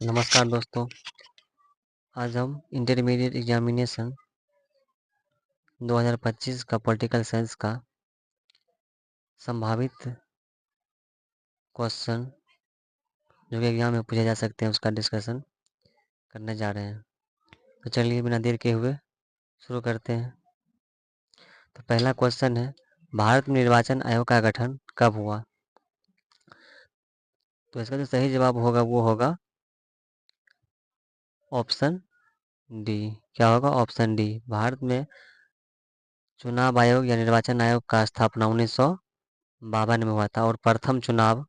नमस्कार दोस्तों। आज हम इंटरमीडिएट एग्जामिनेशन 2025 का पॉलिटिकल साइंस का संभावित क्वेश्चन जो कि एग्जाम में पूछे जा सकते हैं उसका डिस्कशन करने जा रहे हैं। तो चलिए बिना देर के हुए शुरू करते हैं। तो पहला क्वेश्चन है, भारत में निर्वाचन आयोग का गठन कब हुआ? तो इसका जो सही जवाब होगा वो होगा ऑप्शन डी। क्या होगा? Option D. भारत में चुनाव आयोग या निर्वाचन आयोग का स्थापना 1952 में हुआ था और प्रथम चुनाव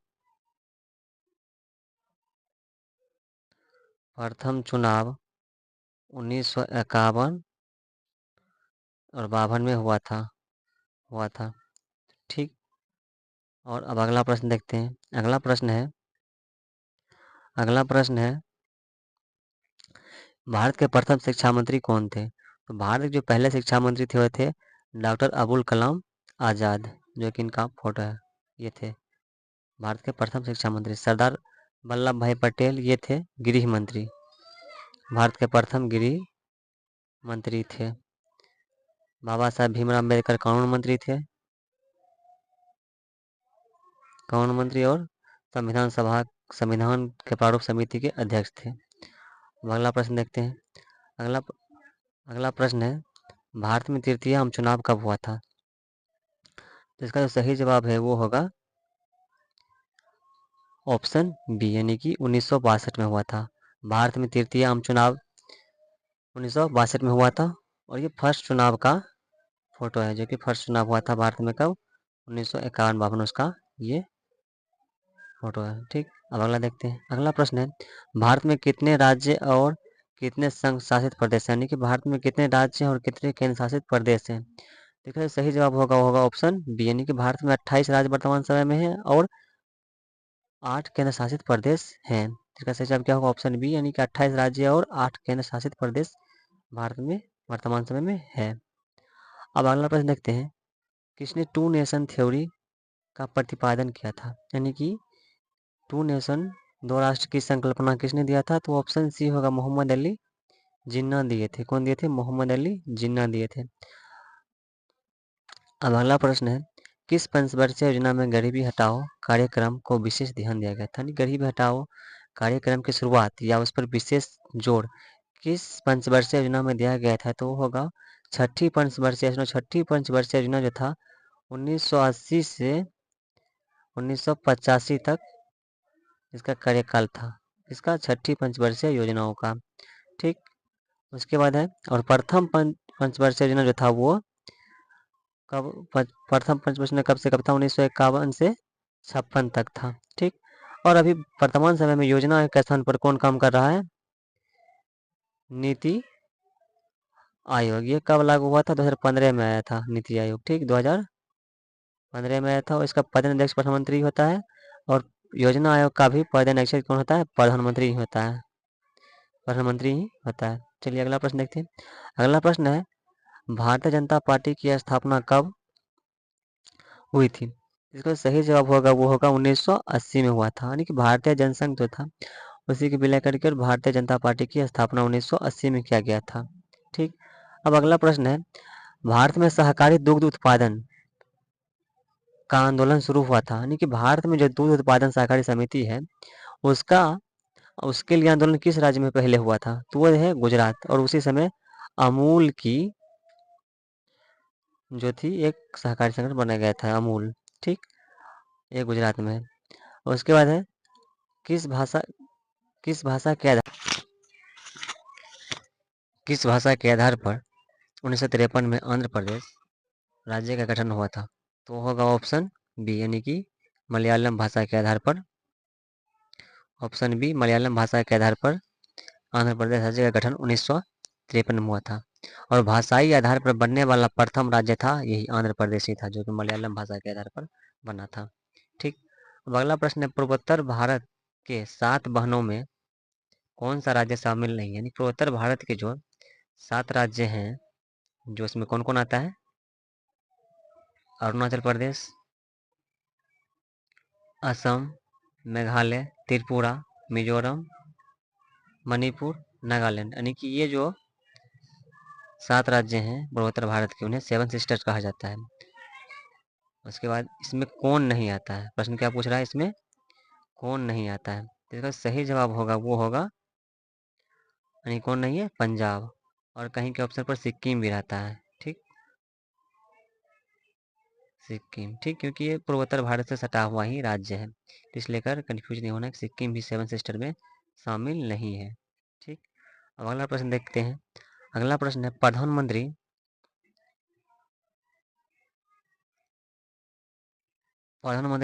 1951 और 52 में हुआ था। ठीक। और अब अगला प्रश्न देखते हैं। अगला प्रश्न है, भारत के प्रथम शिक्षा मंत्री कौन थे? तो भारत के जो पहले शिक्षा मंत्री थे वो थे डॉक्टर अबुल कलाम आज़ाद, जो कि इनका फोटो है। ये थे भारत के प्रथम शिक्षा मंत्री। सरदार वल्लभ भाई पटेल ये थे गृह मंत्री, भारत के प्रथम गृह मंत्री थे। बाबा साहब भीमराव अम्बेडकर कानून मंत्री और संविधान के प्रारूप समिति के अध्यक्ष थे। अगला प्रश्न देखते हैं। अगला प्रश्न है, भारत में तृतीय आम चुनाव कब हुआ था? तो इसका जो सही जवाब है वो होगा ऑप्शन बी, यानी कि 1962 में हुआ था। भारत में तृतीय आम चुनाव 1962 में हुआ था और ये फर्स्ट चुनाव का फोटो है, जो कि फर्स्ट चुनाव हुआ था भारत में कब? 1951-52 उसका ये फोटो है। ठीक। अब अगला देखते हैं। अगला प्रश्न है, भारत में कितने राज्य और कितने संघ शासित प्रदेश हैं? यानी कि भारत में कितने राज्य और कितने केंद्र शासित प्रदेश हैं? देखिए सही जवाब होगा ऑप्शन बी, यानी कि भारत में 28 राज्य वर्तमान समय में है और 8 केंद्र शासित प्रदेश हैं। इसका सही जवाब क्या होगा? ऑप्शन बी, यानी कि 28 राज्य और 8 केंद्र शासित प्रदेश भारत में वर्तमान समय में है। अब अगला प्रश्न देखते हैं, किसने टू नेशन थ्योरी का प्रतिपादन किया था? यानी कि टू नेशन, दो राष्ट्र की संकल्पना किसने दिया था? तो ऑप्शन सी होगा मोहम्मद अली जिन्ना दिए थे। कौन दिए थे? मोहम्मद अली जिन्ना दिए थे। अब अगला प्रश्न है, किस पंचवर्षीय योजना में गरीबी हटाओ कार्यक्रम को विशेष ध्यान दिया गया था? गरीबी हटाओ कार्यक्रम की शुरुआत या उस पर विशेष जोर किस पंचवर्षीय योजना में दिया गया था? तो वो होगा छठी पंचवर्षीय योजना जो था 1980 से 1985 तक इसका कार्यकाल था। इसका छठी पंचवर्षीय योजनाओं का। ठीक। उसके बाद है, और प्रथम पंचवर्षीय योजना जो था वो कब? प्रथम पंचवर्षीय योजना कब से कब था? 1951 से 56 तक था। ठीक। और अभी वर्तमान समय में योजना के स्थान पर कौन काम कर रहा है? नीति आयोग। ये कब लागू हुआ था? 2015 में आया था नीति आयोग। ठीक, 2015 में आया था और इसका पदाध्यक्ष प्रधानमंत्री होता है और योजना आयोग का भी पदाध्यक्ष कौन होता है? प्रधानमंत्री ही होता है। चलिए अगला प्रश्न देखते हैं। अगला प्रश्न है, भारतीय जनता पार्टी की स्थापना कब हुई थी? इसका सही जवाब वो होगा 1980 में हुआ था। यानी कि भारतीय जनसंघ जो था उसी के विलय करके और भारतीय जनता पार्टी की स्थापना 1980 में किया गया था। ठीक। अब अगला प्रश्न है, भारत में सहकारी दुग्ध उत्पादन का आंदोलन शुरू हुआ था। यानी कि भारत में जो दूध उत्पादन सहकारी समिति है उसके लिए आंदोलन किस राज्य में पहले हुआ था? तो वो है गुजरात। और उसी समय अमूल की जो थी एक सहकारी संगठन बनाया गया था, अमूल। ठीक। ये गुजरात में है। उसके बाद है, किस भाषा किस भाषा के आधार किस भाषा के आधार पर 1953 में आंध्र प्रदेश राज्य का गठन हुआ था? तो होगा ऑप्शन बी, यानी कि मलयालम भाषा के आधार पर। ऑप्शन बी, मलयालम भाषा के आधार पर आंध्र प्रदेश राज्य का गठन 1953 में हुआ था और भाषाई आधार पर बनने वाला प्रथम राज्य था यही आंध्र प्रदेश ही था, जो कि मलयालम भाषा के आधार पर बना था। ठीक। अब अगला प्रश्न है, पूर्वोत्तर भारत के 7 बहनों में कौन सा राज्य शामिल नहीं है? यानी पूर्वोत्तर भारत के जो 7 राज्य हैं, जो इसमें कौन कौन आता है? अरुणाचल प्रदेश, असम, मेघालय, त्रिपुरा, मिजोरम मणिपुर, नागालैंड, यानी कि ये जो 7 राज्य हैं पूर्वोत्तर भारत के, उन्हें 7 सिस्टर्स कहा जाता है। उसके बाद इसमें कौन नहीं आता है, प्रश्न क्या पूछ रहा है, इसमें कौन नहीं आता है, तो इसका सही जवाब होगा वो होगा, यानी कौन नहीं है, पंजाब, और कहीं के ऑप्शन पर सिक्किम भी रहता है। ठीक, सिक्किम, ठीक, क्योंकि ये पूर्वोत्तर भारत से सटा हुआ ही राज्य है, तो इसलिए कर कन्फ्यूज नहीं होना कि सिक्किम भी 7 सिस्टर में शामिल नहीं है। ठीक, अब अगला प्रश्न देखते हैं। अगला प्रश्न है, प्रधानमंत्री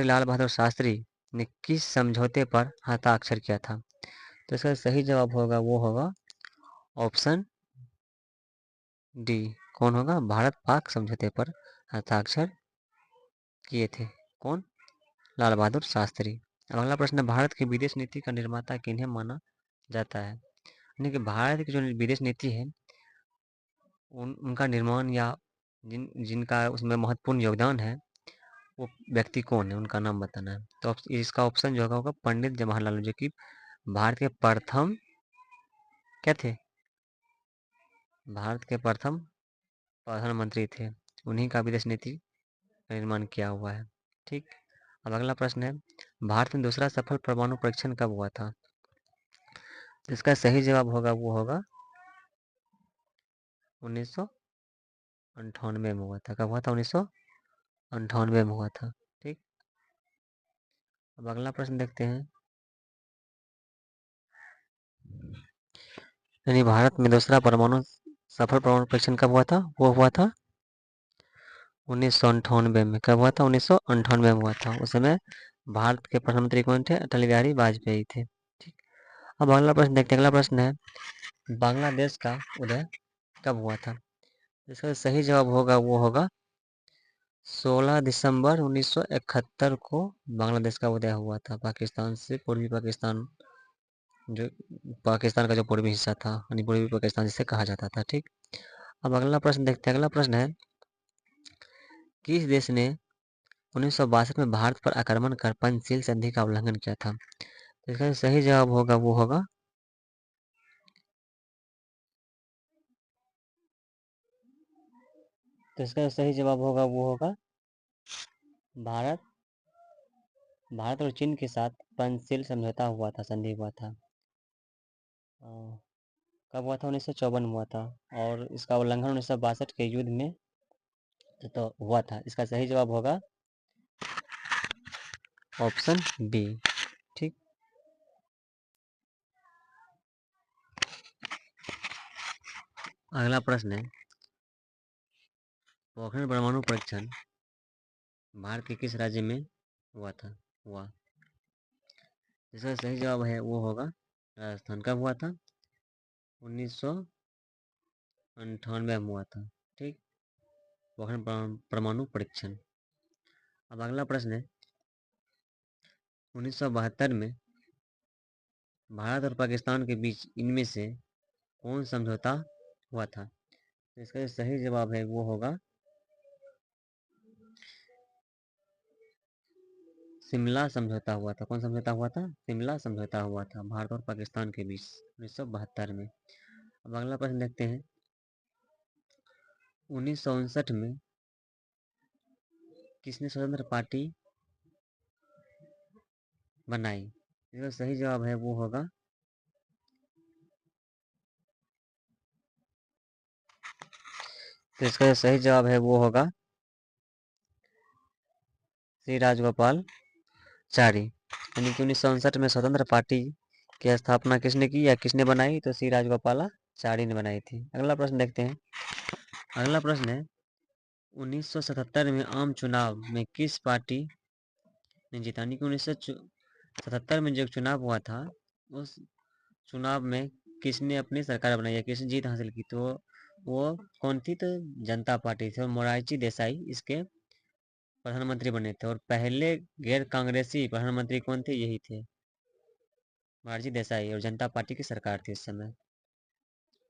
लाल बहादुर शास्त्री ने किस समझौते पर हस्ताक्षर किया था, तो इसका सही जवाब होगा वो होगा ऑप्शन डी, कौन होगा, भारत पाक समझौते पर हस्ताक्षर किए थे, कौन, लाल बहादुर शास्त्री। अब अगला प्रश्न है, भारत की विदेश नीति का निर्माता किन्हें माना जाता है, यानी कि भारत की जो विदेश नीति है उनका निर्माण या जिनका उसमें महत्वपूर्ण योगदान है, वो व्यक्ति कौन है, उनका नाम बताना है। तो इसका ऑप्शन जो होगा पंडित जवाहरलाल नेहरू, जो कि भारत के प्रथम क्या थे, भारत के प्रथम प्रधानमंत्री थे, उन्हीं का विदेश नीति का निर्माण किया हुआ है। ठीक, अब अगला प्रश्न है, भारत में दूसरा सफल परमाणु परीक्षण कब हुआ था, तो इसका सही जवाब होगा वो होगा 1998 में हुआ था। कब हुआ था, 1998 में हुआ था। ठीक, अब अगला प्रश्न देखते हैं, यानी भारत में दूसरा सफल परमाणु परीक्षण कब हुआ था, वो हुआ था 1998 में। कब हुआ था, 1998 में हुआ था। उस समय भारत के प्रधानमंत्री कौन थे, अटल बिहारी वाजपेयी थे। ठीक, अब अगला प्रश्न देखते हैं। अगला प्रश्न है, बांग्लादेश का उदय कब हुआ था, इसका सही जवाब होगा वो होगा 16 दिसंबर 1971 को बांग्लादेश का उदय हुआ था, पाकिस्तान से, पूर्वी पाकिस्तान, जो पाकिस्तान का जो पूर्वी हिस्सा था, यानी पूर्वी पाकिस्तान जिसे कहा जाता था। ठीक, अब अगला प्रश्न देखते हैं। अगला प्रश्न है, किस देश ने 1962 में भारत पर आक्रमण कर पंचशील संधि का उल्लंघन किया था, तो इसका सही जवाब होगा वो होगा तो इसका सही जवाब होगा वो होगा भारत भारत और चीन के साथ पंचशील समझौता हुआ था, संधि हुआ था। कब हुआ था, 1954 में हुआ था, और इसका उल्लंघन 1962 के युद्ध में तो हुआ था। इसका सही जवाब होगा ऑप्शन बी। ठीक, अगला प्रश्न है, पोखरण परमाणु परीक्षण भारत के किस राज्य में हुआ, इसका सही जवाब है वो होगा राजस्थान। कब हुआ था, 1998 में हुआ था। ठीक, पोखरण परमाणु परीक्षण। अब अगला प्रश्न है, 1972 में भारत और पाकिस्तान के बीच इनमें से कौन समझौता हुआ था, तो इसका जो सही जवाब है वो होगा शिमला समझौता हुआ था। कौन समझौता हुआ था, शिमला समझौता हुआ था भारत और पाकिस्तान के बीच 1972 में। अब अगला प्रश्न देखते हैं, 1959 में किसने स्वतंत्र पार्टी बनाई, इसका सही जवाब है वो होगा तो इसका जो सही जवाब है वो होगा श्री राजगोपालचारी, यानी कि 1959 में स्वतंत्र पार्टी की स्थापना किसने की या किसने बनाई, तो श्री राजगोपालाचारी ने बनाई थी। अगला प्रश्न देखते हैं। अगला प्रश्न है, 1977 में आम चुनाव में किस पार्टी ने जीता, यानी कि 1977 में जो चुनाव हुआ था, उस चुनाव में किसने अपनी सरकार बनाई या किसने जीत हासिल की, तो वो कौन थी, तो जनता पार्टी थी, और मोरारजी देसाई इसके प्रधानमंत्री बने थे, और पहले गैर कांग्रेसी प्रधानमंत्री कौन थे, यही थे, मोरारजी देसाई, और जनता पार्टी की सरकार थी उस समय।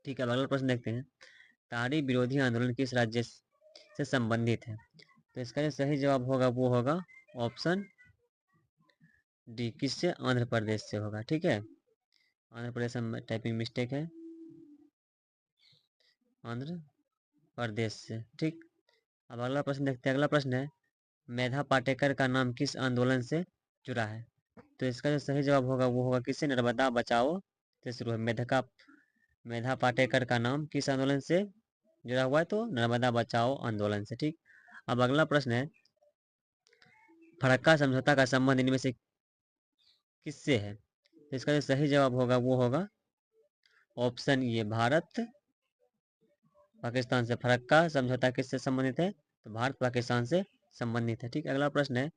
ठीक है, अब अगला प्रश्न देखते हैं, ताड़ी विरोधी आंदोलन किस राज्य से संबंधित है, तो इसका जो सही जवाब होगा वो होगा ऑप्शन डी, किससे, आंध्र प्रदेश से होगा। ठीक है, आंध्र प्रदेश में टाइपिंग मिस्टेक है, आंध्र प्रदेश से। ठीक, अब अगला प्रश्न देखते हैं। अगला प्रश्न है, मेधा पाटेकर का नाम किस आंदोलन से जुड़ा है? तो इसका जो सही जवाब होगा वो होगा किससे? नर्मदा बचाओ से शुरू है। मेधा पाटेकर का नाम किस आंदोलन से जुड़ा हुआ है? तो नर्मदा बचाओ आंदोलन से। ठीक, अब अगला प्रश्न है, फरक्का समझौता का संबंध इनमें से किससे है? तो इसका जो सही जवाब होगा वो होगा ऑप्शन ए, भारत पाकिस्तान से। फरक्का समझौता किससे संबंधित है? तो भारत पाकिस्तान से संबंधित है। ठीक, अगला प्रश्न है,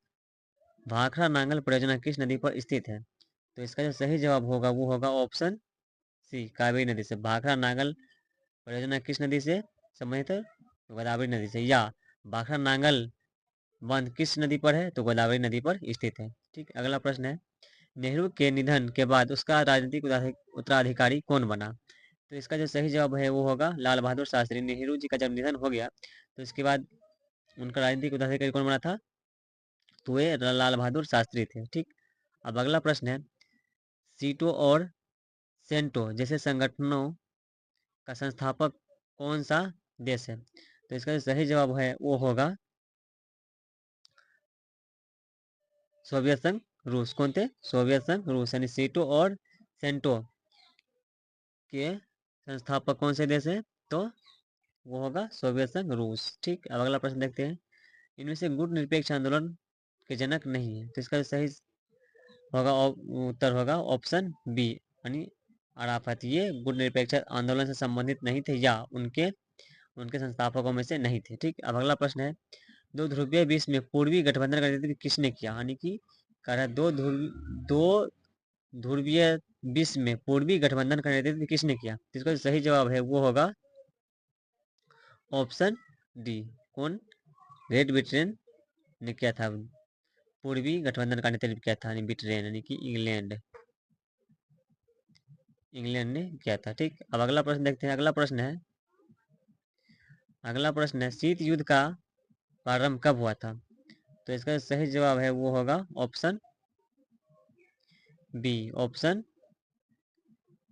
भाखड़ा नांगल परियोजना किस नदी पर स्थित है? तो इसका जो सही जवाब होगा वो होगा ऑप्शन सी, कावेरी नदी से। भाखड़ा नांगल परियोजना किस नदी से संबंधित है? तो गोदावरी नदी से। या भाखड़ा नांगल बांध किस नदी पर है? तो गोदावरी नदी पर स्थित है। ठीक, अगला प्रश्न है, नेहरू के निधन के बाद उसका राजनीतिक उत्तराधिकारी कौन बना? तो इसका जो सही जवाब है वो होगा लाल बहादुर शास्त्री। नेहरू जी का जब निधन हो गया तो इसके बाद उनका राजनीतिक उत्तराधिकारी कौन बना था? तो वे लाल बहादुर शास्त्री थे। ठीक, अब अगला प्रश्न है, सीटो और सेंटो जैसे संगठनों का संस्थापक कौन सा देश है? तो इसका जो सही जवाब है वो होगा सोवियत संघ रूस। कौन थे? सोवियत संघ रूस। यानी सीटो और सेंटो के संस्थापक कौन से देश है? तो वो होगा सोवियत संघ रूस। ठीक, अब अगला प्रश्न देखते हैं, इनमें से गुट निरपेक्ष आंदोलन के जनक नहीं है। तो इसका सही होगा उत्तर होगा ऑप्शन बी, यानी अराफत। ये गुट निरपेक्ष आंदोलन से संबंधित नहीं थे या उनके उनके संस्थापकों में से नहीं थे। ठीक, अब अगला प्रश्न है, दो ध्रुवीय विश्व में पूर्वी गठबंधन का नेतृत्व किसने किया? यानी कि कह रहा है दो ध्रुवीय विश्व में पूर्वी गठबंधन का नेतृत्व किसने किया? तो इसका सही जवाब है वो होगा ऑप्शन डी। कौन? ग्रेट ब्रिटेन ने किया था, पूर्वी गठबंधन का नेतृत्व किया था, यानी ब्रिटेन यानी कि इंग्लैंड ने किया था। ठीक, अब अगला प्रश्न देखते हैं। अगला प्रश्न है, शीत युद्ध का प्रारंभ कब हुआ था? तो इसका सही जवाब है वो होगा ऑप्शन बी, ऑप्शन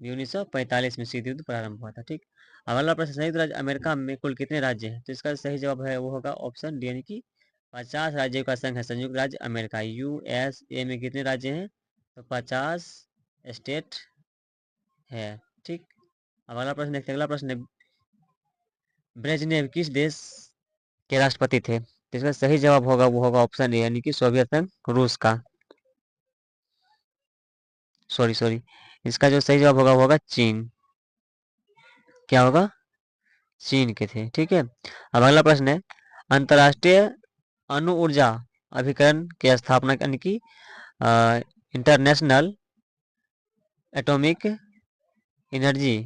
बी, 1945 में शीत युद्ध प्रारंभ हुआ था। ठीक, अब अगला प्रश्न, संयुक्त राज्य अमेरिका में कुल कितने राज्य हैं? तो इसका सही जवाब है वो होगा ऑप्शन डी, यानी कि 50 राज्यों का संघ है संयुक्त राज्य अमेरिका। यूएसए में कितने राज्य हैं? तो 50 स्टेट है। ठीक, अब अगला प्रश्न देखते हैं। अगला प्रश्न है, ब्रेजनेव किस देश के राष्ट्रपति थे? तो इसका सही जवाब होगा वो होगा ऑप्शन ए, यानी कि सोवियत संघ रूस का। सॉरी सॉरी, इसका जो सही जवाब होगा वो होगा चीन। क्या होगा? चीन के थे। ठीक है, अब अगला प्रश्न है, अंतरराष्ट्रीय अणु ऊर्जा अभिकरण की स्थापना यानी कि इंटरनेशनल एटॉमिक एनर्जी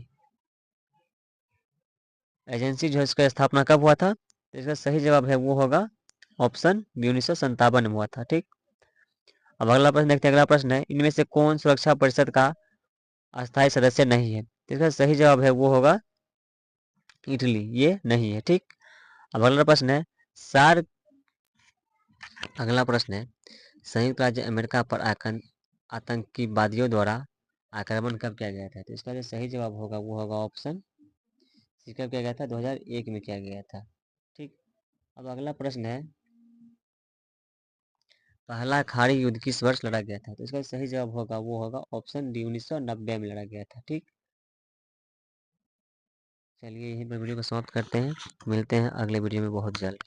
एजेंसी जो है इसका स्थापना कब हुआ था? तो इसका सही जवाब है वो होगा ऑप्शन बी, 1957 में हुआ था। ठीक, अब अगला प्रश्न देखते हैं। अगला प्रश्न है, इनमें से कौन सुरक्षा परिषद का अस्थायी सदस्य नहीं है? तो इसका सही जवाब है वो होगा इटली, ये नहीं है। ठीक, अब अगला प्रश्न है, सार्क अगला प्रश्न है, संयुक्त राज्य अमेरिका पर आतंकवादियों द्वारा आक्रमण कब किया गया था? तो इसका जो सही जवाब होगा वो होगा ऑप्शन सी, कब किया गया था? 2001 में किया गया था। ठीक, अब अगला प्रश्न है, पहला खाड़ी युद्ध किस वर्ष लड़ा गया था? तो इसका सही जवाब होगा वो होगा ऑप्शन डी, 1990 में लड़ा गया था। ठीक, चलिए यहीं पर वीडियो को समाप्त करते हैं, मिलते हैं अगले वीडियो में बहुत जल्द।